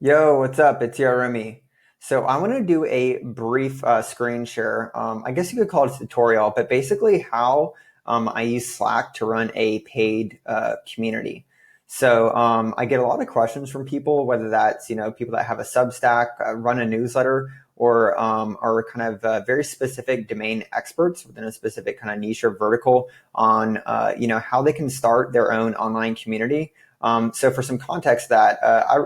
Yo, what's up? It's Yarumi. So I want to do a brief screen share. I guess you could call it a tutorial, but basically how I use Slack to run a paid community. So I get a lot of questions from people, whether that's people that have a Substack, run a newsletter, or are kind of very specific domain experts within a specific kind of niche or vertical on how they can start their own online community. So for some context, that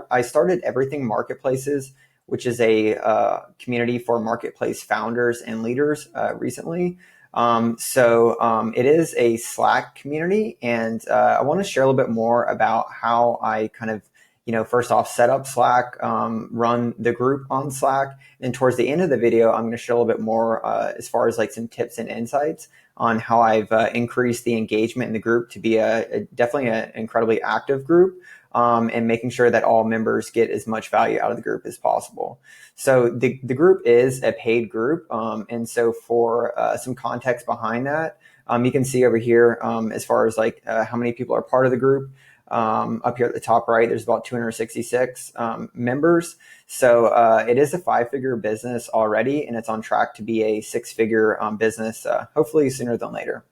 I started Everything Marketplaces, which is a community for marketplace founders and leaders recently. It is a Slack community, and I want to share a little bit more about how I kind of, first off, set up Slack, run the group on Slack, and towards the end of the video, I'm going to share a little bit more as far as like some tips and insights on how I've increased the engagement in the group to be definitely an incredibly active group, and making sure that all members get as much value out of the group as possible. So the group is a paid group, and so for some context behind that, you can see over here as far as like how many people are part of the group. Up here at the top right, there's about 266 members. So it is a 5-figure business already, and it's on track to be a 6-figure business, hopefully sooner than later.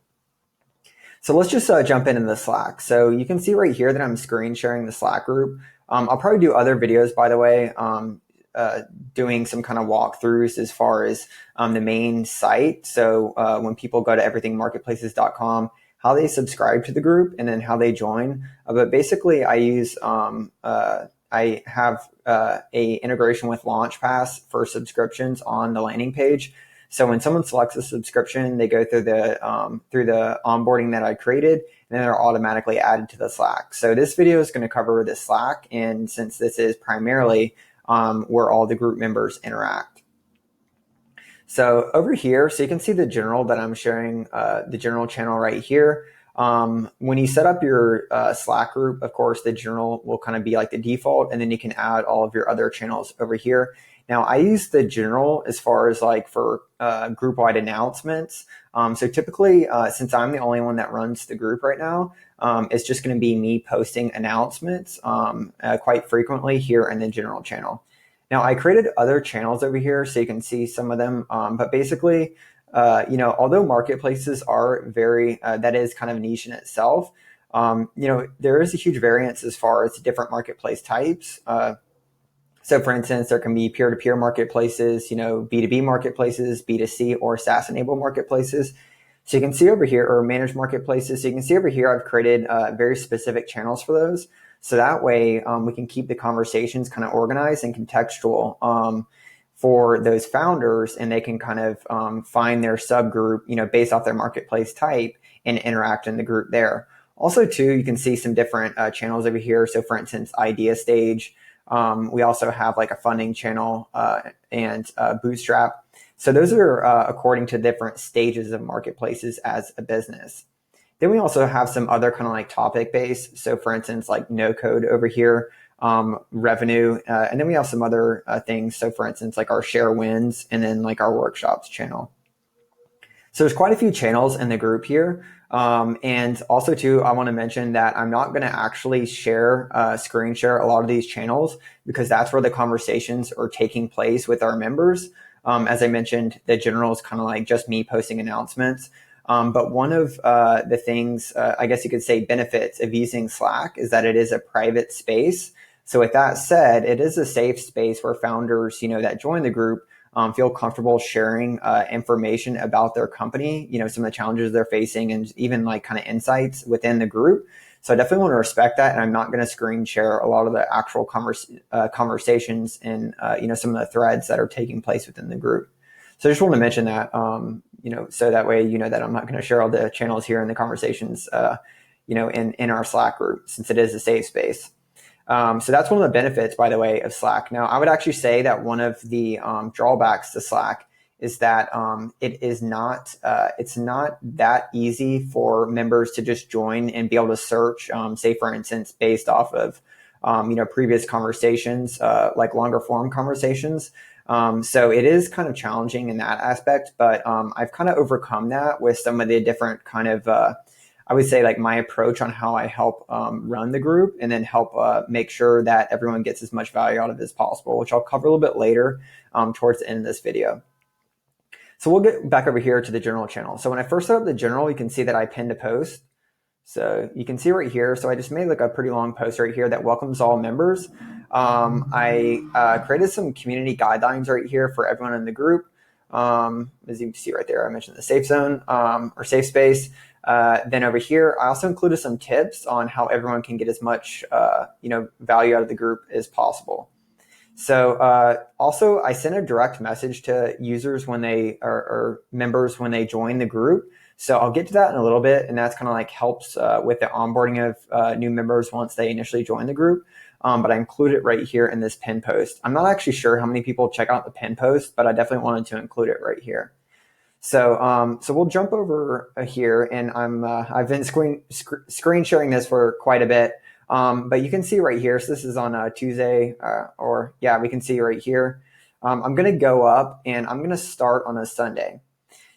So let's just jump into the Slack. So you can see right here that I'm screen sharing the Slack group. I'll probably do other videos, by the way, doing some kind of walkthroughs as far as the main site. So when people go to everythingmarketplaces.com, how they subscribe to the group, and then how they join. But basically, I have a integration with LaunchPass for subscriptions on the landing page. So when someone selects a subscription, they go through the onboarding that I created, and then they're automatically added to the Slack. So this video is going to cover the Slack, and since this is primarily where all the group members interact. So over here, so you can see the general that I'm sharing, the general channel right here. When you set up your Slack group, of course, the general will kind of be like the default, and then you can add all of your other channels over here. Now, I use the general as far as like for group-wide announcements. So typically, since I'm the only one that runs the group right now, it's just going to be me posting announcements quite frequently here in the general channel. Now, I created other channels over here so you can see some of them, but basically, although marketplaces are that is kind of niche in itself, there is a huge variance as far as different marketplace types. So for instance, there can be peer-to-peer marketplaces, B2B marketplaces, B2C, or SaaS-enabled marketplaces. So you can see over here, or managed marketplaces. So you can see over here, I've created very specific channels for those. So that way we can keep the conversations kind of organized and contextual for those founders, and they can kind of find their subgroup, based off their marketplace type, and interact in the group there. Also, too, you can see some different channels over here. So for instance, idea stage. We also have like a funding channel and Bootstrap. So those are according to different stages of marketplaces as a business. Then we also have some other kind of like topic based. So for instance, like no code over here, revenue. And then we have some other things. So for instance, like our share wins, and then like our workshops channel. So there's quite a few channels in the group here. And also too, I want to mention that I'm not going to actually screen share a lot of these channels, because that's where the conversations are taking place with our members. As I mentioned, the general is kind of like just me posting announcements. But one of the things, I guess you could say, benefits of using Slack is that it is a private space. So with that said, it is a safe space where founders, that join the group feel comfortable sharing information about their company, some of the challenges they're facing, and even like kind of insights within the group. So I definitely want to respect that, and I'm not going to screen share a lot of the actual conversations and some of the threads that are taking place within the group. So I just want to mention that, so that way that I'm not going to share all the channels here in the conversations, in our Slack group, since it is a safe space. So that's one of the benefits, by the way, of Slack. Now, I would actually say that one of the drawbacks to Slack is that it's not that easy for members to just join and be able to search, say, for instance, based off of previous conversations, like longer form conversations. So it is kind of challenging in that aspect, but I've kind of overcome that with some of the different kind of I would say like my approach on how I help run the group and then help make sure that everyone gets as much value out of it as possible, which I'll cover a little bit later towards the end of this video. So we'll get back over here to the general channel. So when I first set up the general, you can see that I pinned a post. So you can see right here. So I just made like a pretty long post right here that welcomes all members. I created some community guidelines right here for everyone in the group. As you can see right there, I mentioned the safe zone or safe space. Then over here, I also included some tips on how everyone can get as much value out of the group as possible. So also, I sent a direct message to users when they or members when they join the group. So I'll get to that in a little bit, and that's kind of like helps with the onboarding of new members once they initially join the group. But I include it right here in this pin post. I'm not actually sure how many people check out the pin post, but I definitely wanted to include it right here. So we'll jump over here, and I've been screen sharing this for quite a bit. But you can see right here, so this is on a Tuesday, we can see right here. I'm going to go up and I'm going to start on a Sunday.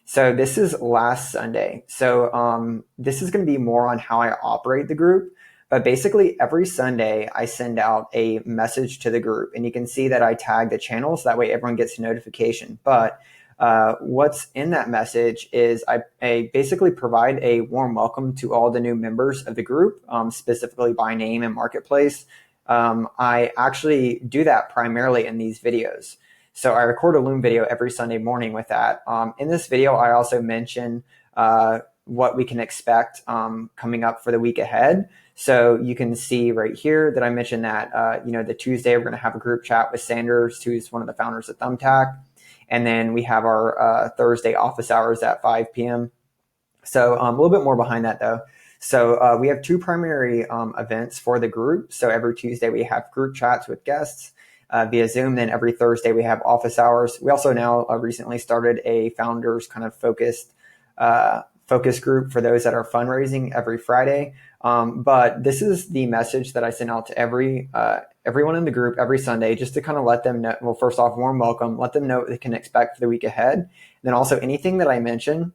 So this is last Sunday. So this is going to be more on how I operate the group. But basically every Sunday I send out a message to the group, and you can see that I tag the channels. That way everyone gets a notification. But what's in that message is I basically provide a warm welcome to all the new members of the group, specifically by name and marketplace. I actually do that primarily in these videos. So I record a Loom video every Sunday morning with that. In this video, I also mention what we can expect coming up for the week ahead. So you can see right here that I mentioned that, the Tuesday, we're going to have a group chat with Sanders, who's one of the founders of Thumbtack. And then we have our Thursday office hours at 5 p.m. So a little bit more behind that though. So we have two primary events for the group. So every Tuesday we have group chats with guests via Zoom. Then every Thursday we have office hours. We also now recently started a founders kind of focus group for those that are fundraising every Friday. But this is the message that I send out to everyone in the group every Sunday, just to kind of let them know, well, first off, warm welcome, let them know what they can expect for the week ahead. And then also anything that I mention.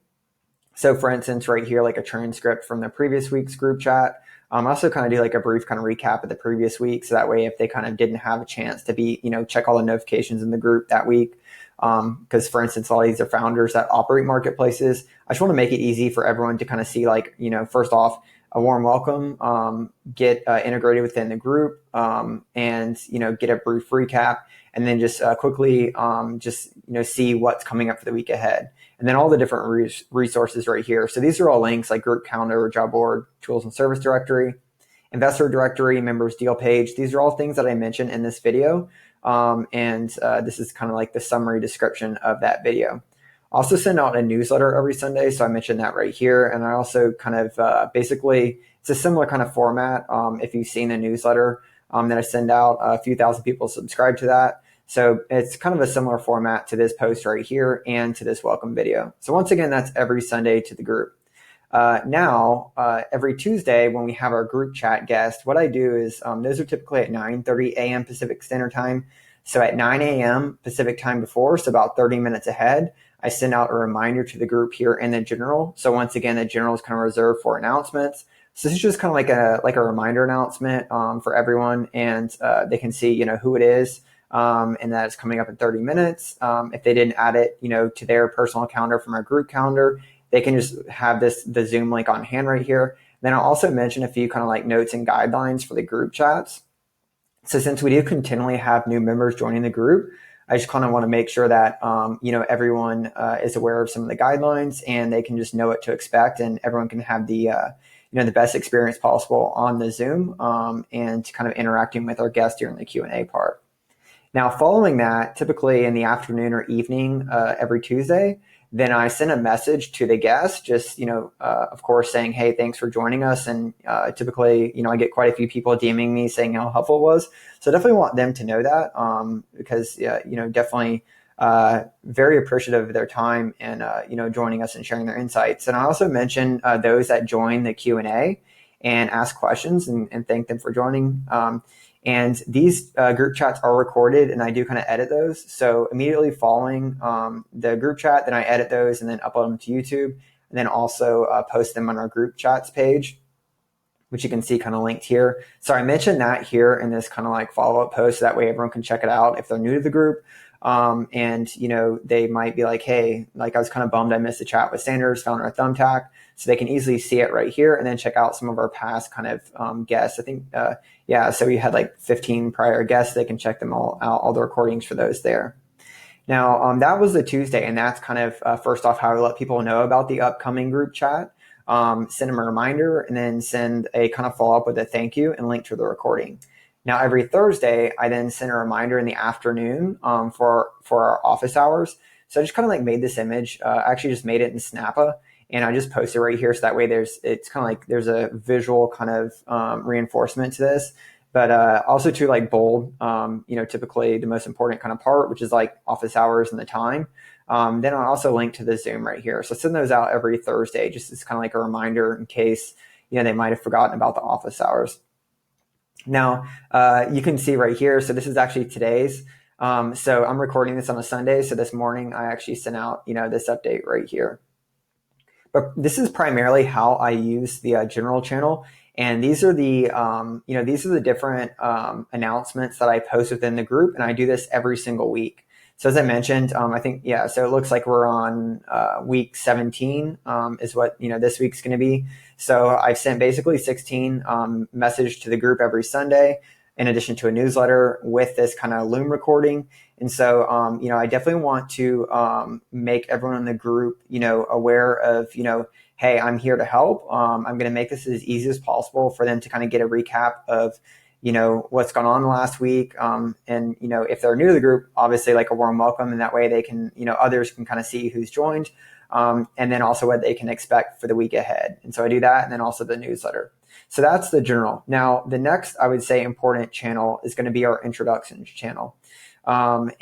So for instance, right here, like a transcript from the previous week's group chat. I also kind of do like a brief kind of recap of the previous week. So that way, if they kind of didn't have a chance to check all the notifications in the group that week. Because for instance, all these are founders that operate marketplaces. I just want to make it easy for everyone to kind of see first off, a warm welcome, get integrated within the group, and get a brief recap, and then just quickly see what's coming up for the week ahead, and then all the different resources right here. So these are all links like group calendar, job board, tools and service directory, investor directory, members deal page. These are all things that I mentioned in this video, and this is kind of like the summary description of that video. I also send out a newsletter every Sunday, so I mentioned that right here. And I also kind of basically, it's a similar kind of format. If you've seen a newsletter that I send out, a few thousand people subscribe to that. So it's kind of a similar format to this post right here and to this welcome video. So once again, that's every Sunday to the group. Now, every Tuesday when we have our group chat guest, what I do is those are typically at 9:30 a.m. Pacific Standard Time. So at 9 a.m. Pacific time before, so about 30 minutes ahead, I send out a reminder to the group here in the general. So once again, the general is kind of reserved for announcements. So this is just kind of like a reminder announcement for everyone, and they can see who it is, and that it's coming up in 30 minutes. If they didn't add it to their personal calendar from our group calendar, they can just have the Zoom link on hand right here. Then I'll also mention a few kind of like notes and guidelines for the group chats. So since we do continually have new members joining the group, I just kind of want to make sure that, everyone is aware of some of the guidelines and they can just know what to expect, and everyone can have the best experience possible on the Zoom and kind of interacting with our guests during the Q&A part. Now, following that, typically in the afternoon or evening every Tuesday, then I send a message to the guest, just, of course, saying, hey, thanks for joining us. And typically, I get quite a few people DMing me saying how helpful it was. So I definitely want them to know that because, definitely very appreciative of their time and, joining us and sharing their insights. And I also mention those that join the Q&A and ask questions and thank them for joining. And these group chats are recorded, and I do kind of edit those. So immediately following the group chat, then I edit those and then upload them to YouTube. and then also post them on our group chats page, which you can see kind of linked here. So I mentioned that here in this kind of like follow-up post. That way everyone can check it out if they're new to the group. And, they might be like, hey, like I was kind of bummed I missed the chat with Sanders, founder of Thumbtack. So they can easily see it right here and then check out some of our past kind of guests. I think, so we had like 15 prior guests. They can check them all out, all the recordings for those there. Now, that was the Tuesday, and that's kind of first off how I let people know about the upcoming group chat. Send them a reminder, and then send a kind of follow up with a thank you and link to the recording. Now, every Thursday, I then send a reminder in the afternoon for our office hours. So I just kind of like made this image. I actually just made it in Snappa, and I just posted right here. So that way it's kind of like there's a visual kind of reinforcement to this. But also to like bold, typically the most important kind of part, which is like office hours and the time. Then I'll also link to the Zoom right here. So send those out every Thursday, just as kind of like a reminder in case, they might have forgotten about the office hours. Now, you can see right here. So this is actually today's. So I'm recording this on a Sunday. So this morning I actually sent out, this update right here. But this is primarily how I use the general channel. And these are the, different announcements that I post within the group. And I do this every single week. So as I mentioned, I think, so it looks like we're on week 17 is what, this week's going to be. So I've sent basically 16 message to the group every Sunday, in addition to a newsletter with this kind of Loom recording. And so, I definitely want to make everyone in the group, aware of, hey, I'm here to help. I'm going to make this as easy as possible for them to kind of get a recap of, what's gone on last week. And, if they're new to the group, obviously like a warm welcome. And that way they can, others can kind of see who's joined. And then also what they can expect for the week ahead. And so I do that. And then also the newsletter. So that's the general. Now, the next, I would say, important channel is going to be our introductions channel. Before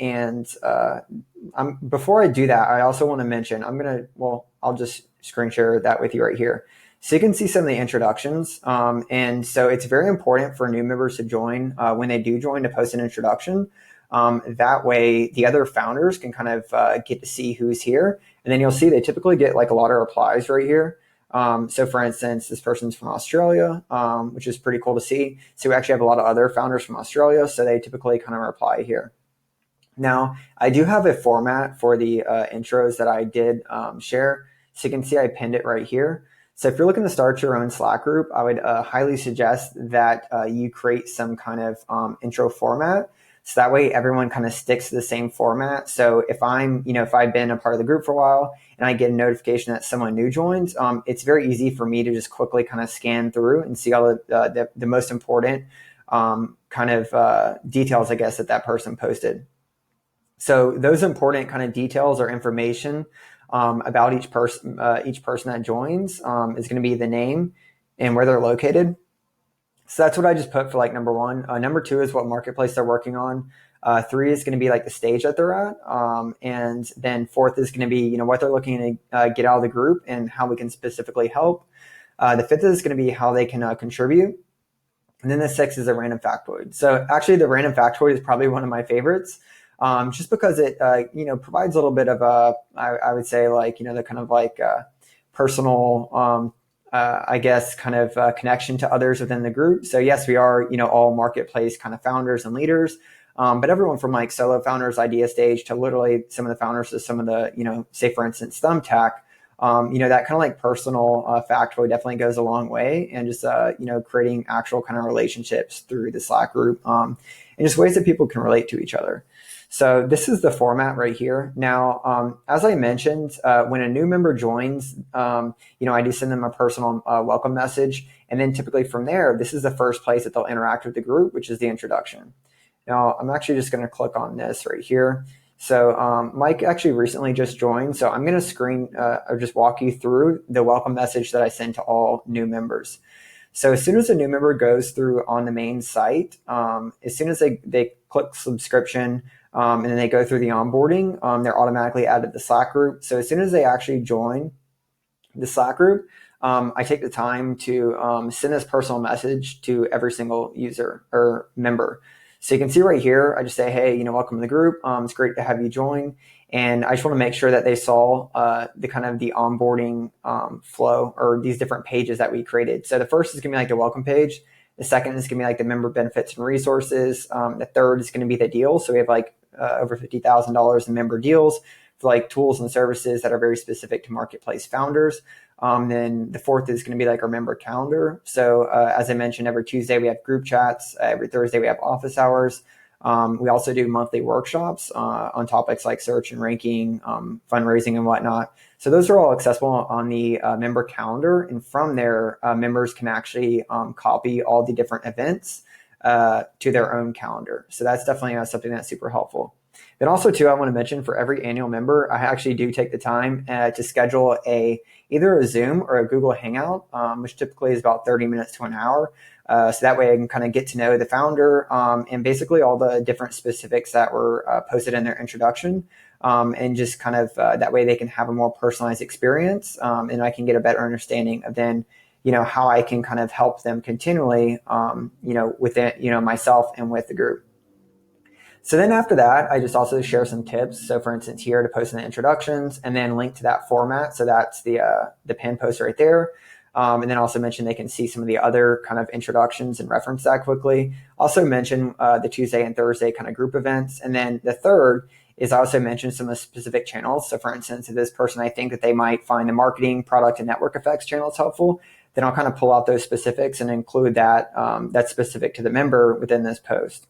I do that, I also want to mention, I'll just screen share that with you right here. So you can see some of the introductions. And so it's very important for new members to join when they do join to post an introduction. That way the other founders can kind of get to see who's here. And then you'll see they typically get like a lot of replies right here. So for instance, this person's from Australia, which is pretty cool to see. So we actually have a lot of other founders from Australia. So they typically kind of reply here. Now, I do have a format for the intros that I did share. So you can see I pinned it right here. So if you're looking to start your own Slack group, I would highly suggest that you create some kind of intro format. So that way everyone kind of sticks to the same format. So if if I've been a part of the group for a while and I get a notification that someone new joins, it's very easy for me to just quickly kind of scan through and see all the most important kind of details, I guess, that person posted. So those important kind of details or information about each person that joins is going to be the name and where they're located. So that's what I just put for like number one. Number two is what marketplace they're working on. Three is going to be like the stage that they're at. And then fourth is going to be, what they're looking to get out of the group and how we can specifically help. The fifth is going to be how they can contribute. And then the sixth is a random factoid. So actually the random factoid is probably one of my favorites. Just because it, provides a little bit of I would say like, the kind of like personal, I guess, kind of connection to others within the group. So yes, we are, all marketplace kind of founders and leaders, but everyone from like solo founders, idea stage to literally some of the founders of some of the, say for instance, Thumbtack, that kind of like personal factoid definitely goes a long way, and just, creating actual kind of relationships through the Slack group, and just ways that people can relate to each other. So this is the format right here. Now, as I mentioned, when a new member joins, I do send them a personal welcome message. And then typically from there, this is the first place that they'll interact with the group, which is the introduction. Now, I'm actually just going to click on this right here. So Mike actually recently just joined. So I'm going to or just walk you through the welcome message that I send to all new members. So as soon as a new member goes through on the main site, as soon as they click subscription, and then they go through the onboarding, they're automatically added to the Slack group. So as soon as they actually join the Slack group, I take the time to send this personal message to every single user or member. So you can see right here, I just say, hey, welcome to the group. It's great to have you join. And I just want to make sure that they saw the kind of the onboarding flow, or these different pages that we created. So the first is going to be like the welcome page. The second is going to be like the member benefits and resources. The third is going to be the deals. So we have like over $50,000 in member deals for like tools and services that are very specific to marketplace founders. Then the fourth is going to be like our member calendar. So as I mentioned, every Tuesday we have group chats. Every Thursday we have office hours. We also do monthly workshops on topics like search and ranking, fundraising and whatnot. So those are all accessible on the member calendar. And from there, members can actually copy all the different events to their own calendar. So that's definitely something that's super helpful. Then also too, I want to mention for every annual member, I actually do take the time to schedule either a Zoom or a Google Hangout, which typically is about 30 minutes to an hour. So that way I can kind of get to know the founder and basically all the different specifics that were posted in their introduction. And just kind of that way they can have a more personalized experience, and I can get a better understanding of then, how I can kind of help them continually, within, myself and with the group. So then after that, I just also share some tips. So for instance, here to post in the introductions and then link to that format. So that's the pin post right there. And then also mention they can see some of the other kind of introductions and reference that quickly. Also mention the Tuesday and Thursday kind of group events. And then the third is I also mention some of the specific channels. So for instance, if this person, I think that they might find the marketing, product, and network effects channels helpful, then I'll kind of pull out those specifics and include that that's specific to the member within this post.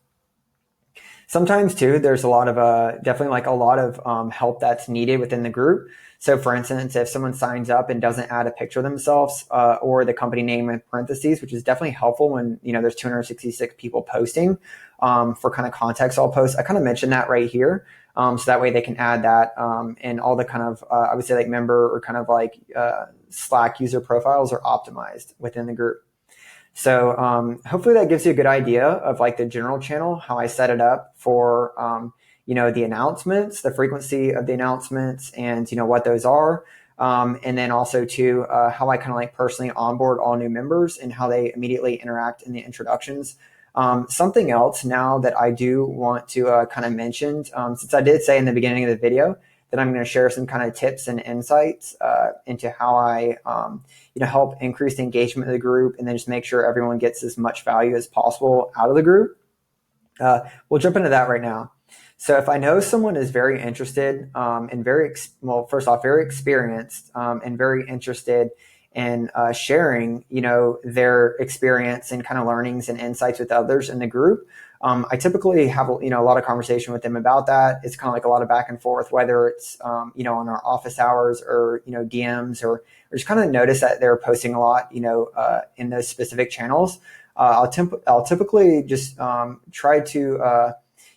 Sometimes too, there's a lot of definitely like a lot of help that's needed within the group. So for instance, if someone signs up and doesn't add a picture of themselves or the company name in parentheses, which is definitely helpful when there's 266 people posting for kind of context all posts. I kind of mentioned that right here. So that way they can add that and all the kind of I would say like member or kind of like Slack user profiles are optimized within the group. So hopefully that gives you a good idea of like the general channel, how I set it up for, the announcements, the frequency of the announcements and, what those are. And then also too, how I kind of like personally onboard all new members and how they immediately interact in the introductions. Something else now that I do want to kind of mention, since I did say in the beginning of the video that I'm going to share some kind of tips and insights into how I, help increase the engagement of the group and then just make sure everyone gets as much value as possible out of the group. We'll jump into that right now. So if I know someone is very interested and first off, very experienced and very interested in sharing, their experience and kind of learnings and insights with others in the group, I typically have, a lot of conversation with them about that. It's kind of like a lot of back and forth, whether it's, on our office hours or, DMs or just kind of notice that they're posting a lot, in those specific channels. I'll typically just try to,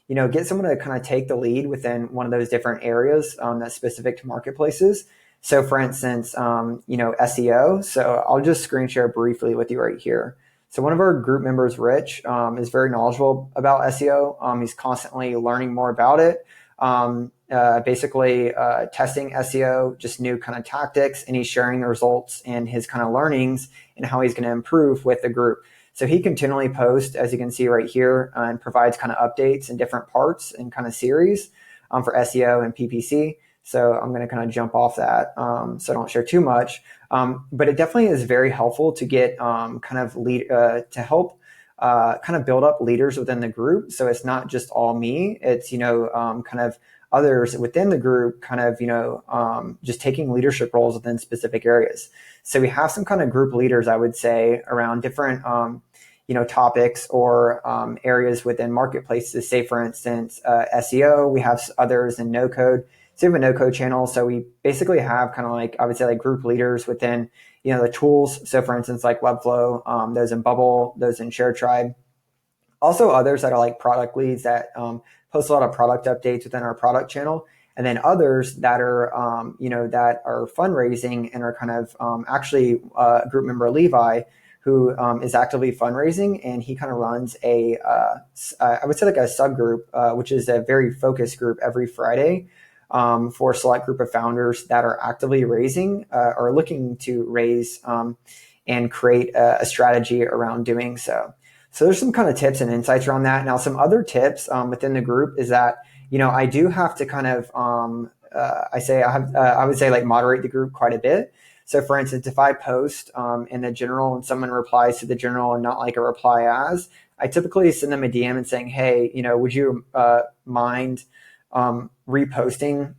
get someone to kind of take the lead within one of those different areas that's specific to marketplaces. So for instance, SEO. So I'll just screen share briefly with you right here. So one of our group members, Rich, is very knowledgeable about SEO. He's constantly learning more about it, basically testing SEO, just new kind of tactics, and he's sharing the results and his kind of learnings and how he's going to improve with the group. So he continually posts, as you can see right here, and provides kind of updates in different parts and kind of series for SEO and PPC. So I'm going to kind of jump off that so I don't share too much. But it definitely is very helpful to get kind of to help kind of build up leaders within the group. So it's not just all me. It's, kind of others within the group kind of, just taking leadership roles within specific areas. So we have some kind of group leaders, I would say, around different, topics or areas within marketplaces. Say, for instance, SEO. We have others in no code. So we have a no code channel. So we basically have kind of like, I would say like group leaders within, the tools. So for instance, like Webflow, those in Bubble, those in ShareTribe. Also others that are like product leads that post a lot of product updates within our product channel. And then others that are, that are fundraising and are kind of actually group member Levi, who is actively fundraising, and he kind of runs I would say like a subgroup, which is a very focused group every Friday for a select group of founders that are actively raising or looking to raise and create a strategy around doing so. So there's some kind of tips and insights around that. Now, some other tips within the group is that, I do have to kind of, I would say like moderate the group quite a bit. So for instance, if I post in the general and someone replies to the general and not like a reply as, I typically send them a DM and saying, hey, would you mind reposting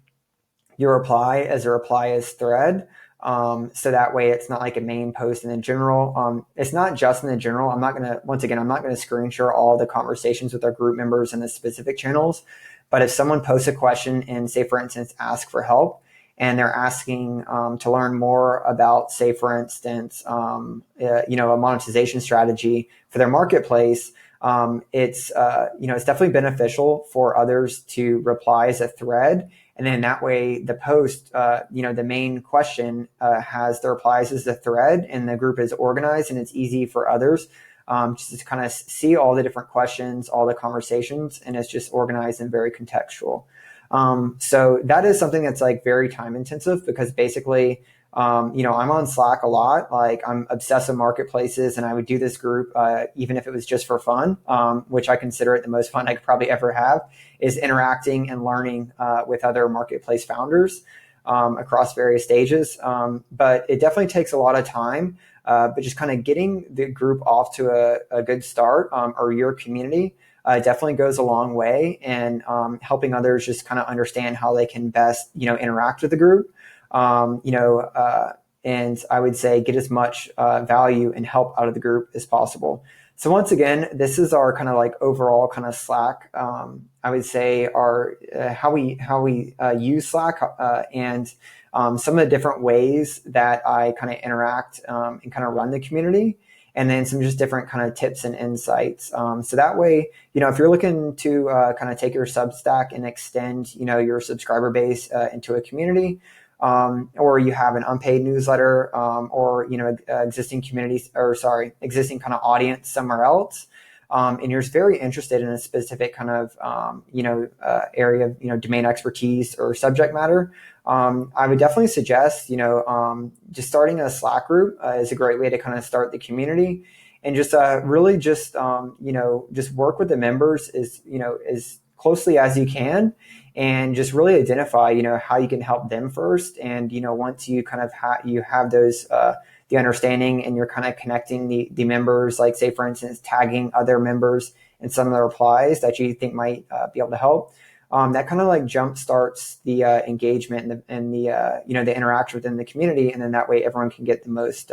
your reply as a reply as thread? So that way it's not like a main post in the general. It's not just in the general. I'm not going to screen share all the conversations with our group members in the specific channels. But if someone posts a question and say, for instance, ask for help, and they're asking to learn more about, say, for instance, a monetization strategy for their marketplace, it's definitely beneficial for others to reply as a thread. And then that way the post, the main question has the replies as a thread, and the group is organized, and it's easy for others just to kind of see all the different questions, all the conversations, and it's just organized and very contextual. So that is something that's like very time intensive, because basically, I'm on Slack a lot. Like, I'm obsessed with marketplaces, and I would do this group even if it was just for fun, which I consider it the most fun I could probably ever have, is interacting and learning with other marketplace founders across various stages. But it definitely takes a lot of time. But just kind of getting the group off to a good start, or your community, definitely goes a long way, and helping others just kind of understand how they can best, interact with the group. And I would say get as much value and help out of the group as possible. So once again, this is our kind of like overall kind of Slack. I would say our how we use Slack, and some of the different ways that I kind of interact and kind of run the community, and then some just different kind of tips and insights. So that way, if you're looking to kind of take your Substack and extend, your subscriber base into a community, or you have an unpaid newsletter, or existing kind of audience somewhere else, and you're very interested in a specific kind of area of domain expertise or subject matter, I would definitely suggest just starting a Slack group is a great way to kind of start the community, and just really just just work with the members as closely as you can, and just really identify how you can help them first. And once you kind of have those the understanding, and you're kind of connecting the members, like say for instance tagging other members in some of the replies that you think might be able to help, that kind of like jump starts the engagement and the the interaction within the community, and then that way everyone can get the most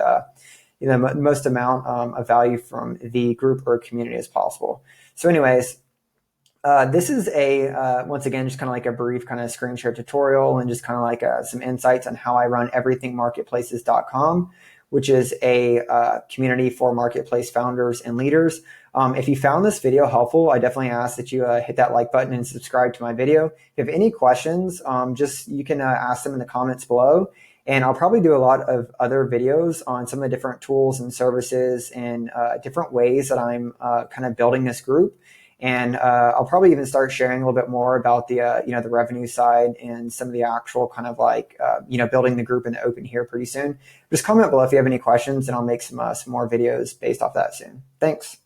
most amount of value from the group or community as possible. So anyways, this is once again, just kind of like a brief kind of screen share tutorial, and just kind of like some insights on how I run everythingmarketplaces.com, which is a community for marketplace founders and leaders. If you found this video helpful, I definitely ask that you hit that like button and subscribe to my video. If you have any questions, you can ask them in the comments below. And I'll probably do a lot of other videos on some of the different tools and services and different ways that I'm kind of building this group. And I'll probably even start sharing a little bit more about the the revenue side and some of the actual kind of like building the group in the open here pretty soon. Just comment below if you have any questions, and I'll make some more videos based off that soon. Thanks.